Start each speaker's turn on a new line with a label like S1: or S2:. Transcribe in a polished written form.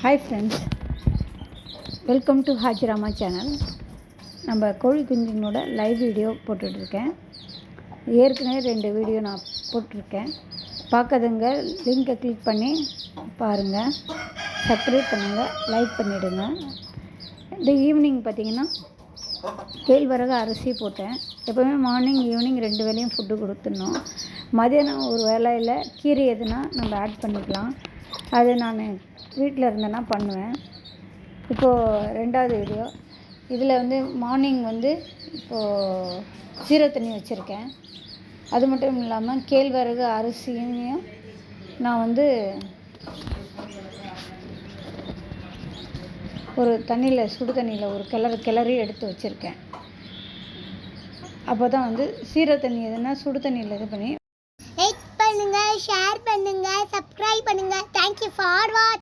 S1: Hi friends, welcome to Hajirama channel. நம்ம கோழி குஞ்சுங்களோட live video போட்டுட்ருக்கேன். ஏற்கனவே 2 வீடியோ நான் போட்டிருக்கேன். பார்க்காதவங்க லிங்கை கிளிக் பண்ணி பாருங்கள், சப்ஸ்கிரைப் பண்ணுங்கள், லைக் பண்ணிவிடுங்க. இந்த ஈவினிங் பார்த்திங்கன்னா கேழ்வரகு அரிசி போட்டேன். எப்போவுமே மார்னிங் ஈவினிங் 2 வேளையும் ஃபுட்டு கொடுத்துடணும். மதியானம் ஒரு வேளையில் கீரை எதுனா நம்ம ஆட் பண்ணிக்கலாம். அது நான் வீட்டில் இருந்தேன்னா பண்ணுவேன். இப்போது 2வது வீடியோ. இதில் மார்னிங் இப்போது சீரக தண்ணி வச்சுருக்கேன். அது மட்டும் இல்லாமல் கேழ்வரகு அரிசியும் நான் ஒரு தண்ணியில் சுடு தண்ணியில் ஒரு கிளறி எடுத்து வச்சுருக்கேன். அப்போ தான் சீரக தண்ணி எதுனா சுடு தண்ணியில் இது பண்ணி
S2: லைக் பண்ணுங்கள், ஷேர் பண்ணுங்கள், சப்ஸ்கிரைப் பண்ணுங்கள். தேங்க்யூ ஃபார் வாட்சிங்.